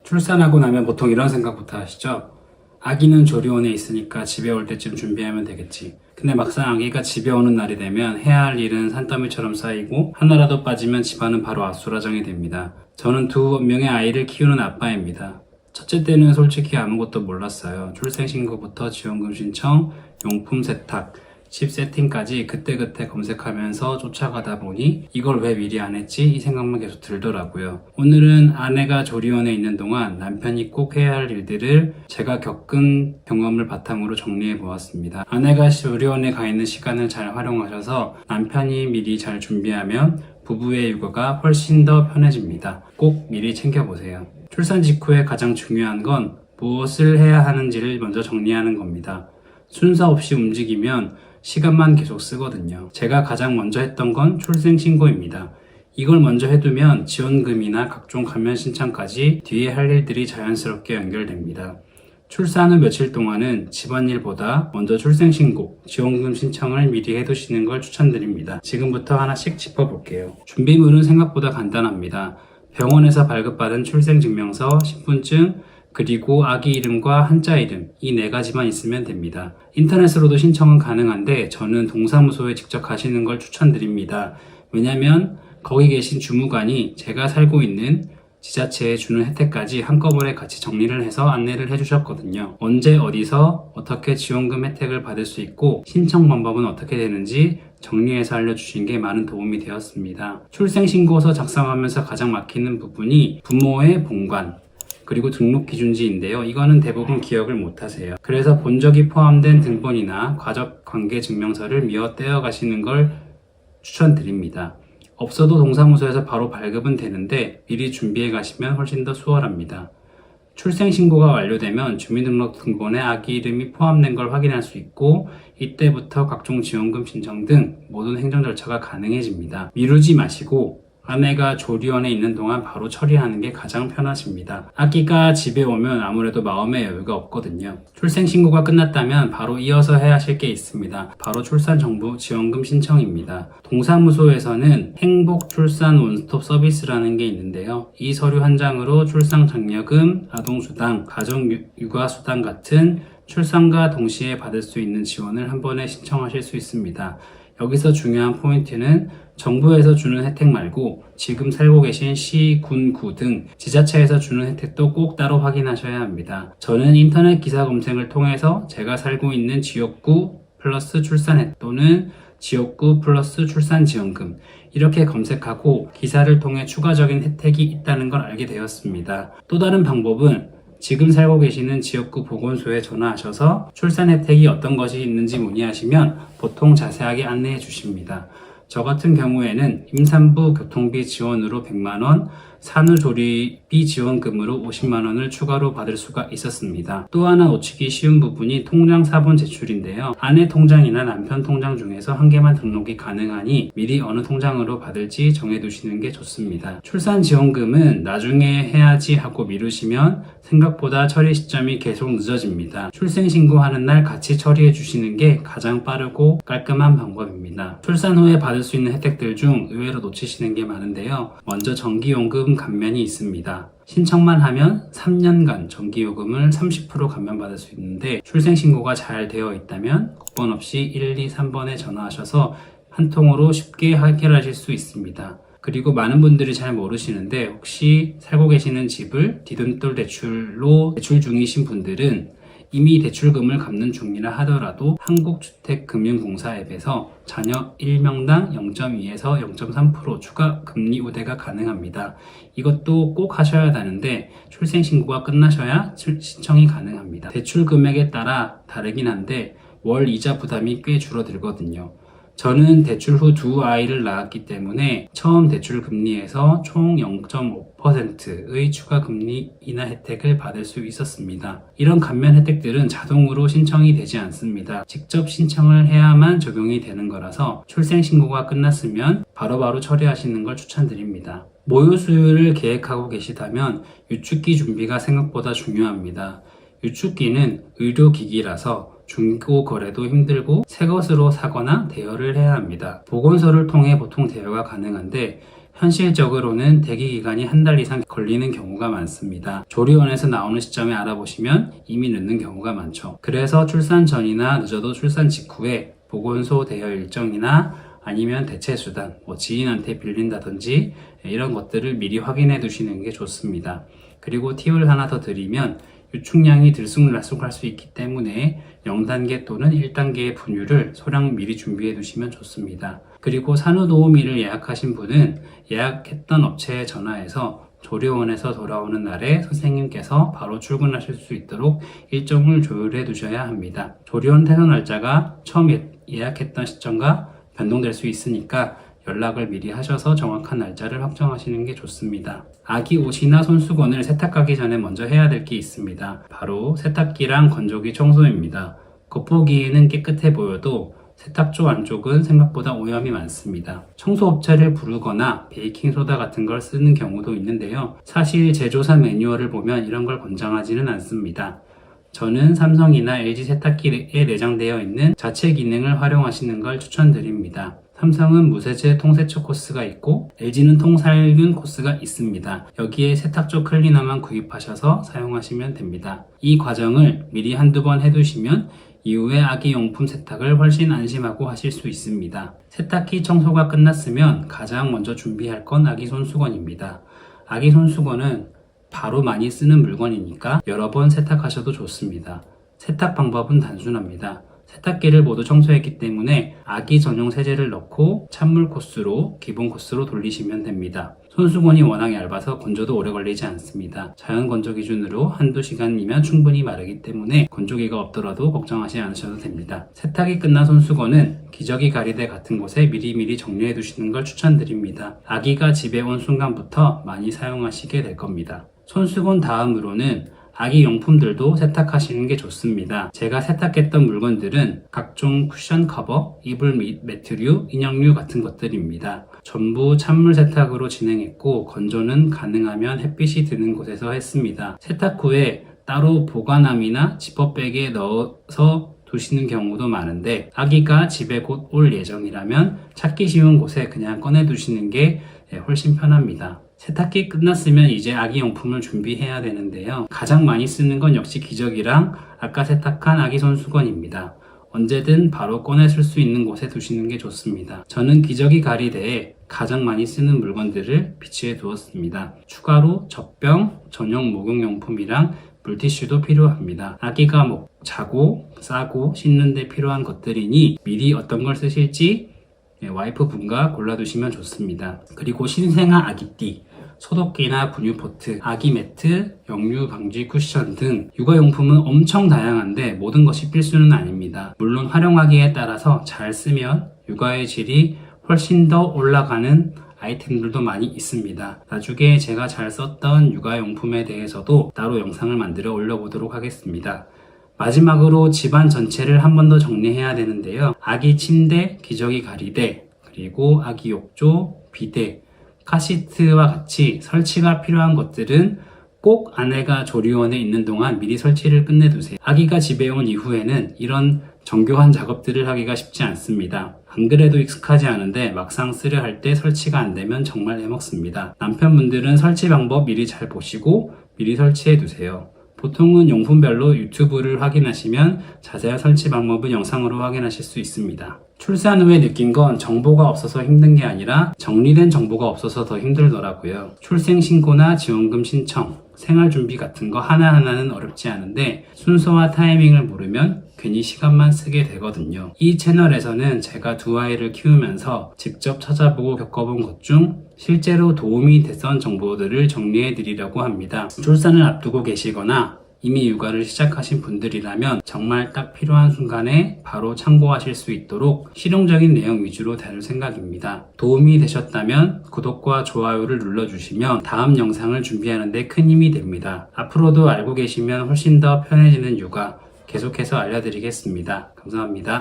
출산하고 나면 보통 이런 생각부터 하시죠? 아기는 조리원에 있으니까 집에 올 때쯤 준비하면 되겠지. 근데 막상 아기가 집에 오는 날이 되면 해야 할 일은 산더미처럼 쌓이고 하나라도 빠지면 집안은 바로 아수라장이 됩니다. 저는 2명의 아이를 키우는 아빠입니다. 첫째 때는 솔직히 아무것도 몰랐어요. 출생신고부터 지원금 신청, 용품 세탁, 집 세팅까지 그때그때 검색하면서 쫓아가다 보니 이걸 왜 미리 안 했지? 이 생각만 계속 들더라고요. 오늘은 아내가 조리원에 있는 동안 남편이 꼭 해야 할 일들을 제가 겪은 경험을 바탕으로 정리해 보았습니다. 아내가 조리원에 가 있는 시간을 잘 활용하셔서 남편이 미리 잘 준비하면 부부의 육아가 훨씬 더 편해집니다. 꼭 미리 챙겨보세요. 출산 직후에 가장 중요한 건 무엇을 해야 하는지를 먼저 정리하는 겁니다. 순서 없이 움직이면 시간만 계속 쓰거든요. 제가 가장 먼저 했던 건 출생신고입니다. 이걸 먼저 해두면 지원금이나 각종 감면 신청까지 뒤에 할 일들이 자연스럽게 연결됩니다. 출산 후 며칠 동안은 집안일보다 먼저 출생신고, 지원금 신청을 미리 해두시는 걸 추천드립니다. 지금부터 하나씩 짚어볼게요. 준비물은 생각보다 간단합니다. 병원에서 발급받은 출생증명서, 신분증, 그리고 아기 이름과 한자 이름, 이 4가지만 있으면 됩니다. 인터넷으로도 신청은 가능한데 저는 동사무소에 직접 가시는 걸 추천드립니다. 왜냐면 거기 계신 주무관이 제가 살고 있는 지자체에 주는 혜택까지 한꺼번에 같이 정리를 해서 안내를 해주셨거든요. 언제 어디서 어떻게 지원금 혜택을 받을 수 있고 신청 방법은 어떻게 되는지 정리해서 알려주신 게 많은 도움이 되었습니다. 출생신고서 작성하면서 가장 막히는 부분이 부모의 본관, 그리고 등록기준지인데요. 이거는 대부분 기억을 못하세요. 그래서 본적이 포함된 등본이나 가족관계증명서를 미어 떼어 가시는 걸 추천드립니다. 없어도 동사무소에서 바로 발급은 되는데 미리 준비해 가시면 훨씬 더 수월합니다. 출생신고가 완료되면 주민등록 등본에 아기 이름이 포함된 걸 확인할 수 있고 이때부터 각종 지원금 신청 등 모든 행정 절차가 가능해집니다. 미루지 마시고 아내가 조리원에 있는 동안 바로 처리하는 게 가장 편하십니다. 아기가 집에 오면 아무래도 마음의 여유가 없거든요. 출생신고가 끝났다면 바로 이어서 해야 하실 게 있습니다. 바로 출산정보 지원금 신청입니다. 동사무소에서는 행복출산 원스톱 서비스라는 게 있는데요. 이 서류 한 장으로 출산장려금, 아동수당, 가정육아수당 같은 출산과 동시에 받을 수 있는 지원을 한 번에 신청하실 수 있습니다. 여기서 중요한 포인트는 정부에서 주는 혜택 말고 지금 살고 계신 시, 군, 구 등 지자체에서 주는 혜택도 꼭 따로 확인하셔야 합니다. 저는 인터넷 기사 검색을 통해서 제가 살고 있는 지역구 플러스 출산혜택 또는 지역구 플러스 출산지원금 이렇게 검색하고 기사를 통해 추가적인 혜택이 있다는 걸 알게 되었습니다. 또 다른 방법은 지금 살고 계시는 지역구 보건소에 전화하셔서 출산 혜택이 어떤 것이 있는지 문의하시면 보통 자세하게 안내해 주십니다. 저 같은 경우에는 임산부 교통비 지원으로 100만원, 산후조리비 지원금으로 50만원을 추가로 받을 수가 있었습니다. 또 하나 놓치기 쉬운 부분이 통장 사본 제출인데요. 아내 통장이나 남편 통장 중에서 한 개만 등록이 가능하니 미리 어느 통장으로 받을지 정해두시는 게 좋습니다. 출산지원금은 나중에 해야지 하고 미루시면 생각보다 처리 시점이 계속 늦어집니다. 출생신고하는 날 같이 처리해 주시는 게 가장 빠르고 깔끔한 방법입니다. 출산 후에 받을 수 있는 혜택들 중 의외로 놓치시는 게 많은데요. 먼저 전기요금 감면이 있습니다. 신청만 하면 3년간 전기요금을 30% 감면받을 수 있는데 출생신고가 잘 되어 있다면 국번 없이 1, 2, 3번에 전화하셔서 한 통으로 쉽게 해결하실 수 있습니다. 그리고 많은 분들이 잘 모르시는데 혹시 살고 계시는 집을 디딤돌 대출로 대출 중이신 분들은 이미 대출금을 갚는 중이라 하더라도 한국주택금융공사 앱에서 자녀 1명당 0.2에서 0.3% 추가 금리 우대가 가능합니다. 이것도 꼭 하셔야 하는데 출생신고가 끝나셔야 신청이 가능합니다. 대출 금액에 따라 다르긴 한데 월 이자 부담이 꽤 줄어들거든요. 저는 대출 후 2아이를 낳았기 때문에 처음 대출 금리에서 총 0.5%의 추가 금리 인하 혜택을 받을 수 있었습니다. 이런 감면 혜택들은 자동으로 신청이 되지 않습니다. 직접 신청을 해야만 적용이 되는 거라서 출생신고가 끝났으면 바로바로 처리하시는 걸 추천드립니다. 모유 수유를 계획하고 계시다면 유축기 준비가 생각보다 중요합니다. 유축기는 의료기기라서 중고 거래도 힘들고 새 것으로 사거나 대여를 해야 합니다. 보건소를 통해 보통 대여가 가능한데 현실적으로는 대기 기간이 한 달 이상 걸리는 경우가 많습니다. 조리원에서 나오는 시점에 알아보시면 이미 늦는 경우가 많죠. 그래서 출산 전이나 늦어도 출산 직후에 보건소 대여 일정이나 아니면 대체 수단, 지인한테 빌린다든지 이런 것들을 미리 확인해 두시는 게 좋습니다. 그리고 팁을 하나 더 드리면 유축량이 들쑥날쑥할 수 있기 때문에 0단계 또는 1단계의 분유를 소량 미리 준비해 두시면 좋습니다. 그리고 산후도우미를 예약하신 분은 예약했던 업체에 전화해서 조리원에서 돌아오는 날에 선생님께서 바로 출근하실 수 있도록 일정을 조율해 두셔야 합니다. 조리원 퇴소 날짜가 처음 예약했던 시점과 변동될 수 있으니까 연락을 미리 하셔서 정확한 날짜를 확정하시는 게 좋습니다. 아기 옷이나 손수건을 세탁하기 전에 먼저 해야 될 게 있습니다. 바로 세탁기랑 건조기 청소입니다. 겉보기에는 깨끗해 보여도 세탁조 안쪽은 생각보다 오염이 많습니다. 청소업체를 부르거나 베이킹소다 같은 걸 쓰는 경우도 있는데요. 사실 제조사 매뉴얼을 보면 이런 걸 권장하지는 않습니다. 저는 삼성이나 LG 세탁기에 내장되어 있는 자체 기능을 활용하시는 걸 추천드립니다. 삼성은 무세제 통세척 코스가 있고 LG는 통살균 코스가 있습니다. 여기에 세탁조 클리너만 구입하셔서 사용하시면 됩니다. 이 과정을 미리 한두 번 해두시면 이후에 아기용품 세탁을 훨씬 안심하고 하실 수 있습니다. 세탁기 청소가 끝났으면 가장 먼저 준비할 건 아기 손수건입니다. 아기 손수건은 바로 많이 쓰는 물건이니까 여러 번 세탁하셔도 좋습니다. 세탁 방법은 단순합니다. 세탁기를 모두 청소했기 때문에 아기 전용 세제를 넣고 찬물 코스로 기본 코스로 돌리시면 됩니다. 손수건이 워낙 얇아서 건조도 오래 걸리지 않습니다. 자연 건조 기준으로 한두 시간이면 충분히 마르기 때문에 건조기가 없더라도 걱정하지 않으셔도 됩니다. 세탁이 끝난 손수건은 기저귀 가리대 같은 곳에 미리미리 정리해 두시는 걸 추천드립니다. 아기가 집에 온 순간부터 많이 사용하시게 될 겁니다. 손수건 다음으로는 아기 용품들도 세탁하시는 게 좋습니다. 제가 세탁했던 물건들은 각종 쿠션 커버, 이불 및 매트류, 인형류 같은 것들입니다. 전부 찬물 세탁으로 진행했고 건조는 가능하면 햇빛이 드는 곳에서 했습니다. 세탁 후에 따로 보관함이나 지퍼백에 넣어서 두시는 경우도 많은데 아기가 집에 곧 올 예정이라면 찾기 쉬운 곳에 그냥 꺼내 두시는 게 훨씬 편합니다. 세탁기 끝났으면 이제 아기 용품을 준비해야 되는데요. 가장 많이 쓰는 건 역시 기저귀랑 아까 세탁한 아기 손수건입니다. 언제든 바로 꺼내 쓸 수 있는 곳에 두시는 게 좋습니다. 저는 기저귀 가리대에 가장 많이 쓰는 물건들을 비치해 두었습니다. 추가로 젖병, 전용 목욕용품이랑 물티슈도 필요합니다. 아기가 자고, 싸고, 씻는 데 필요한 것들이니 미리 어떤 걸 쓰실지 와이프분과 골라두시면 좋습니다. 그리고 신생아 아기띠, 소독기나 분유포트, 아기 매트, 역류 방지 쿠션 등 육아용품은 엄청 다양한데 모든 것이 필수는 아닙니다. 물론 활용하기에 따라서 잘 쓰면 육아의 질이 훨씬 더 올라가는 아이템들도 많이 있습니다. 나중에 제가 잘 썼던 육아용품에 대해서도 따로 영상을 만들어 올려보도록 하겠습니다. 마지막으로 집안 전체를 한 번 더 정리해야 되는데요. 아기 침대, 기저귀 가리대, 그리고 아기 욕조, 비데, 카시트와 같이 설치가 필요한 것들은 꼭 아내가 조리원에 있는 동안 미리 설치를 끝내두세요. 아기가 집에 온 이후에는 이런 정교한 작업들을 하기가 쉽지 않습니다. 안 그래도 익숙하지 않은데 막상 쓰려 할 때 설치가 안 되면 정말 해먹습니다. 남편분들은 설치 방법 미리 잘 보시고 미리 설치해 두세요. 보통은 용품별로 유튜브를 확인하시면 자세한 설치 방법은 영상으로 확인하실 수 있습니다. 출산 후에 느낀 건 정보가 없어서 힘든 게 아니라 정리된 정보가 없어서 더 힘들더라고요. 출생신고나 지원금 신청, 생활준비 같은 거 하나하나는 어렵지 않은데 순서와 타이밍을 모르면 괜히 시간만 쓰게 되거든요. 이 채널에서는 제가 두 아이를 키우면서 직접 찾아보고 겪어본 것 중 실제로 도움이 됐던 정보들을 정리해 드리려고 합니다. 출산을 앞두고 계시거나 이미 육아를 시작하신 분들이라면 정말 딱 필요한 순간에 바로 참고하실 수 있도록 실용적인 내용 위주로 다룰 생각입니다. 도움이 되셨다면 구독과 좋아요를 눌러주시면 다음 영상을 준비하는 데 큰 힘이 됩니다. 앞으로도 알고 계시면 훨씬 더 편해지는 육아 계속해서 알려드리겠습니다. 감사합니다.